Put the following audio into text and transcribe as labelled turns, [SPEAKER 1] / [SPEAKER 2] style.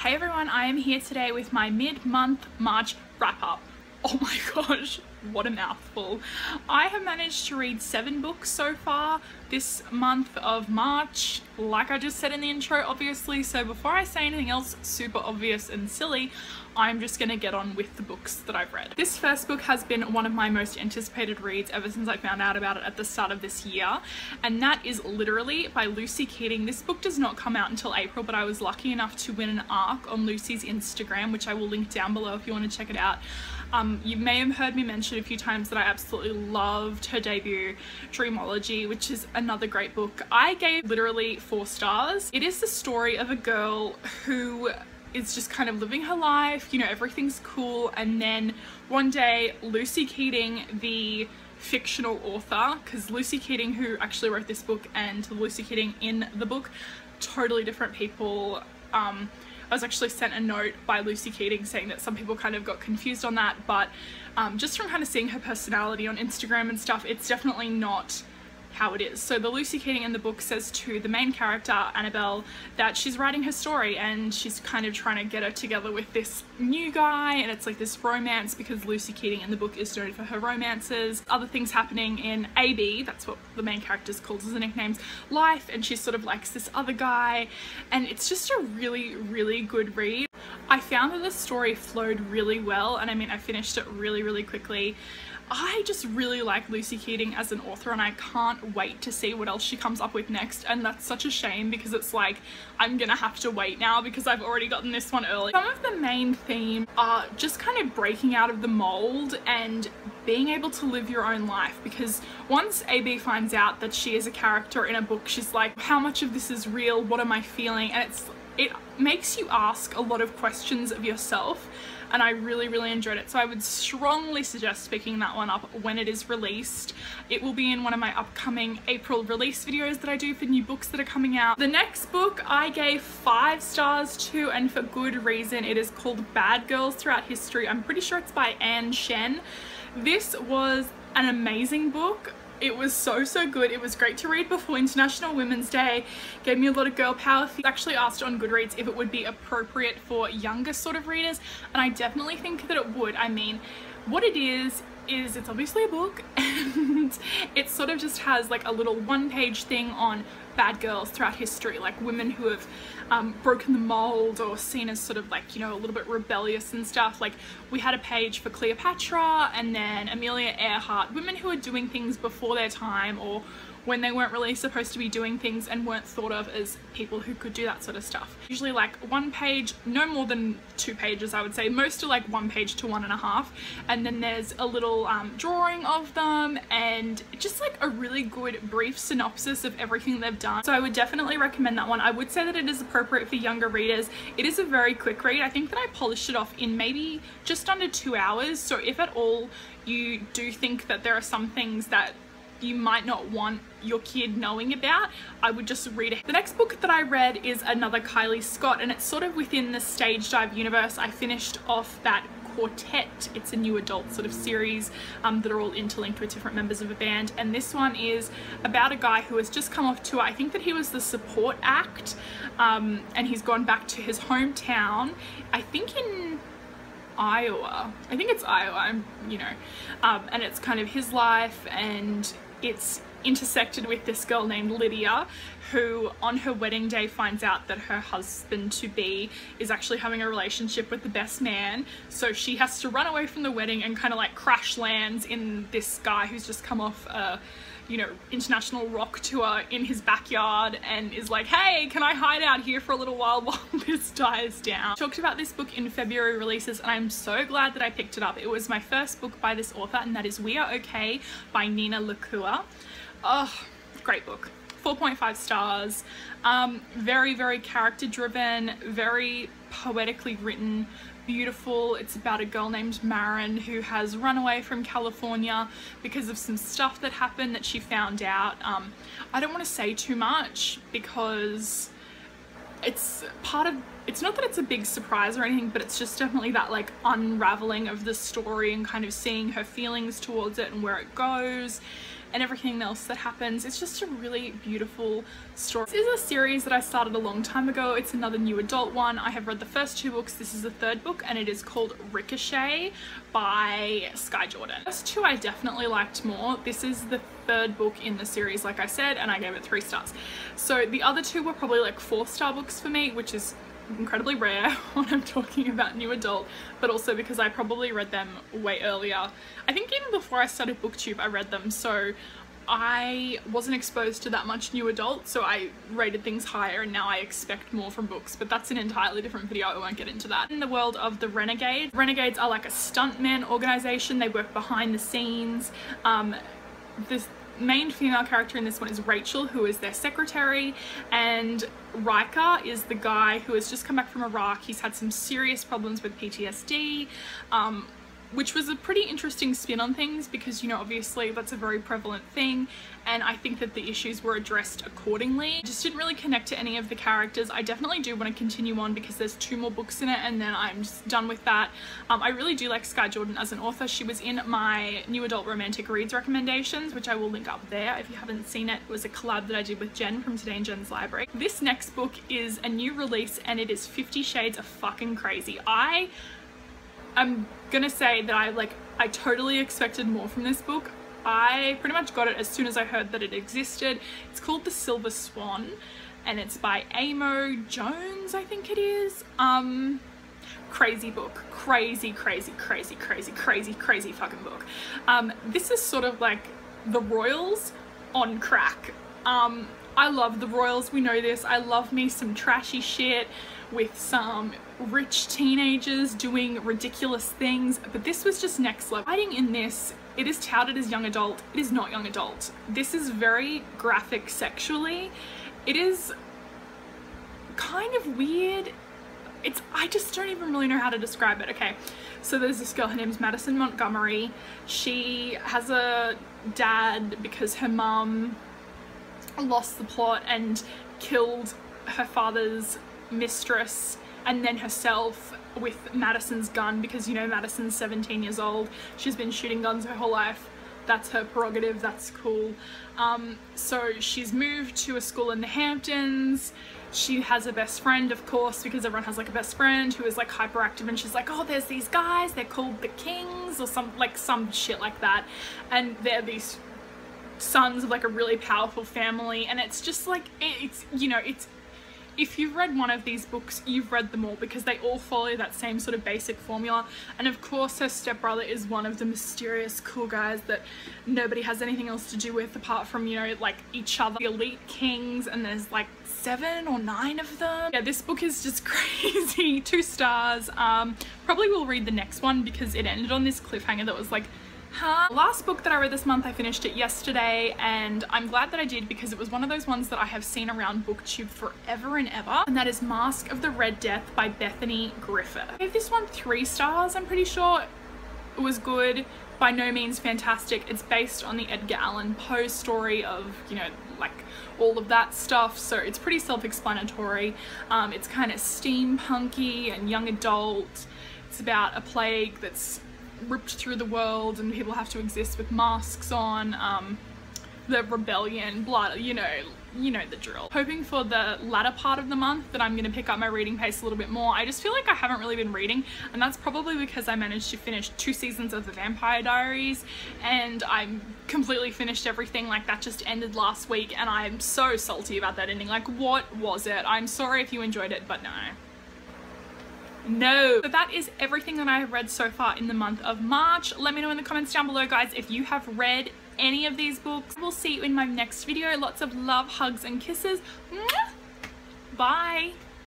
[SPEAKER 1] Hey everyone, I am here today with my mid-month March wrap-up. Oh my gosh, what a mouthful. I have managed to read 7 books so far this month of March, like I just said in the intro obviously, so before I say anything else super obvious and silly, I'm just gonna get on with the books that I've read. This first book has been one of my most anticipated reads ever since I found out about it at the start of this year, and that is Literally by Lucy Keating. This book does not come out until April, but I was lucky enough to win an ARC on Lucy's Instagram, which I will link down below if you want to check it out. You may have heard me mention a few times that I absolutely loved her debut, Dreamology, which is another great book. I gave Literally 4 stars. It is the story of a girl who is just kind of living her life, you know, everything's cool, and then one day Lucy Keating, the fictional author, because Lucy Keating, who actually wrote this book, and Lucy Keating in the book, totally different people. I was actually sent a note by Lucy Keating saying that some people kind of got confused on that, but just from kind of seeing her personality on Instagram and stuff, it's definitely not how it is. So the Lucy Keating in the book says to the main character, Annabelle, that she's writing her story and she's kind of trying to get her together with this new guy, and it's like this romance because Lucy Keating in the book is known for her romances. Other things happening in AB, that's what the main character's called as the nickname's life, and she sort of likes this other guy, and it's just a really good read. I found that the story flowed really well, and I mean I finished it really quickly. I just really like Lucy Keating as an author, and I can't wait to see what else she comes up with next, and that's such a shame because it's like I'm gonna have to wait now because I've already gotten this one early. Some of the main themes are just kind of breaking out of the mold and being able to live your own life, because once AB finds out that she is a character in a book, she's like, how much of this is real, what am I feeling, and it makes you ask a lot of questions of yourself, and I really enjoyed it. So I would strongly suggest picking that one up when it is released. It will be in one of my upcoming April release videos that I do for new books that are coming out. The next book I gave 5 stars to, and for good reason. It is called Bad Girls Throughout History. I'm pretty sure it's by Anne Shen. This was an amazing book. It was so good. It was great to read before International Women's Day. Gave me a lot of girl power. I actually asked on Goodreads if it would be appropriate for younger sort of readers, and I definitely think that it would. I mean, what it is it's obviously a book, and it sort of just has like a little 1-page thing on bad girls throughout history, like women who have broken the mold or seen as sort of like, you know, a little bit rebellious and stuff. Like we had a page for Cleopatra and then Amelia Earhart, women who are doing things before their time or when they weren't really supposed to be doing things and weren't thought of as people who could do that sort of stuff. Usually like 1 page, no more than 2 pages I would say. Most are like 1 page to 1.5, and then there's a little drawing of them and just like a really good brief synopsis of everything they've done. So I would definitely recommend that one. I would say that it is appropriate for younger readers. It is a very quick read. I think that I polished it off in maybe just under 2 hours, so if at all you do think that there are some things that you might not want your kid knowing about, I would just read it. The next book that I read is another Kylie Scott, and it's sort of within the Stage Dive universe. I finished off that Quartet. It's a new adult sort of series that are all interlinked with different members of a band, and this one is about a guy who has just come off tour. I think that he was the support act, and he's gone back to his hometown, I think in Iowa. I think it's Iowa, you know, and it's kind of his life, and it's intersected with this girl named Lydia, who on her wedding day finds out that her husband-to-be is actually having a relationship with the best man, so she has to run away from the wedding and kind of like crash lands in this guy who's just come off a, you know, international rock tour in his backyard, and is like, hey, can I hide out here for a little while this dies down. I talked about this book in February releases, and I'm so glad that I picked it up. It was my first book by this author, and that is We Are Okay by Nina Lakua. Oh, great book. 4.5 stars. Very character driven, very poetically written, beautiful. It's about a girl named Marin who has run away from California because of some stuff that happened that she found out. I don't want to say too much because it's not that it's a big surprise or anything, but it's just definitely that like unraveling of the story and kind of seeing her feelings towards it and where it goes. and everything else that happens. It's just a really beautiful story. This is a series that I started a long time ago. It's another new adult one. I have read the first 2 books. This is the 3rd book, and it is called Ricochet by Sky Jordan. The first 2 I definitely liked more. This is the 3rd book in the series, like I said, and I gave it 3 stars. So the other 2 were probably like 4-star books for me, which is incredibly rare when I'm talking about new adult, but also because I probably read them way earlier. I think even before I started BookTube I read them, so I wasn't exposed to that much new adult, so I rated things higher, and now I expect more from books, but that's an entirely different video. I won't get into that. In the world of the Renegades, Renegades are like a stuntman organization. They work behind the scenes. This main female character in this one is Rachel, who is their secretary, and Riker is the guy who has just come back from Iraq. He's had some serious problems with PTSD, which was a pretty interesting spin on things because, you know, obviously that's a very prevalent thing, and I think that the issues were addressed accordingly. I just didn't really connect to any of the characters. I definitely do want to continue on because there's 2 more books in it, and then I'm just done with that. I really do like Sky Jordan as an author. She was in my new adult romantic reads recommendations, which I will link up there if you haven't seen it. It was a collab that I did with Jen from Today in Jen's Library. This next book is a new release, and it is 50 Shades of fucking Crazy. I'm gonna say that I totally expected more from this book. I pretty much got it as soon as I heard that it existed. It's called The Silver Swan, and it's by Amo Jones, I think it is. Crazy book. Crazy fucking book. This is sort of like the Royals on crack. I love the Royals, we know this. I love me some trashy shit with some rich teenagers doing ridiculous things, but this was just next level. Writing in this, it is touted as young adult. It is not young adult. This is very graphic sexually. It is kind of weird. I just don't even really know how to describe it. Okay, so there's this girl, her name's Madison Montgomery. She has a dad because her mum lost the plot and killed her father's mistress and then herself with Madison's gun because, you know, Madison's 17 years old. She's been shooting guns her whole life. That's her prerogative. That's cool. So she's moved to a school in the Hamptons. She has a best friend, of course, because everyone has like a best friend who is like hyperactive, and she's like, oh, there's these guys, they're called the Kings or some shit like that, and they're these sons of like a really powerful family, and it's just like, it's, you know, it's, if you've read one of these books, you've read them all because they all follow that same sort of basic formula. And of course her stepbrother is one of the mysterious cool guys that nobody has anything else to do with apart from, you know, like each other. The elite kings, and there's like 7 or 9 of them. Yeah, this book is just crazy. 2 stars. Probably will read the next one because it ended on this cliffhanger that was like, huh? The last book that I read this month, I finished it yesterday, and I'm glad that I did because it was one of those ones that I have seen around BookTube forever and ever, and that is Masque of the Red Death by Bethany Griffith. I gave this one 3 stars, I'm pretty sure. It was good, by no means fantastic. It's based on the Edgar Allan Poe story of, you know, like all of that stuff, so it's pretty self-explanatory. It's kind of steampunky and young adult. It's about a plague that's ripped through the world and people have to exist with masks on, the rebellion, blood, you know the drill. Hoping for the latter part of the month that I'm gonna pick up my reading pace a little bit more. I just feel like I haven't really been reading, and that's probably because I managed to finish 2 seasons of The Vampire Diaries, and I'm completely finished everything. Like, that just ended last week, and I'm so salty about that ending. Like, what was it? I'm sorry if you enjoyed it, but no. So that is everything that I have read so far in the month of March. Let me know in the comments down below, guys, if you have read any of these books. We'll see you in my next video. Lots of love, hugs, and kisses. Bye.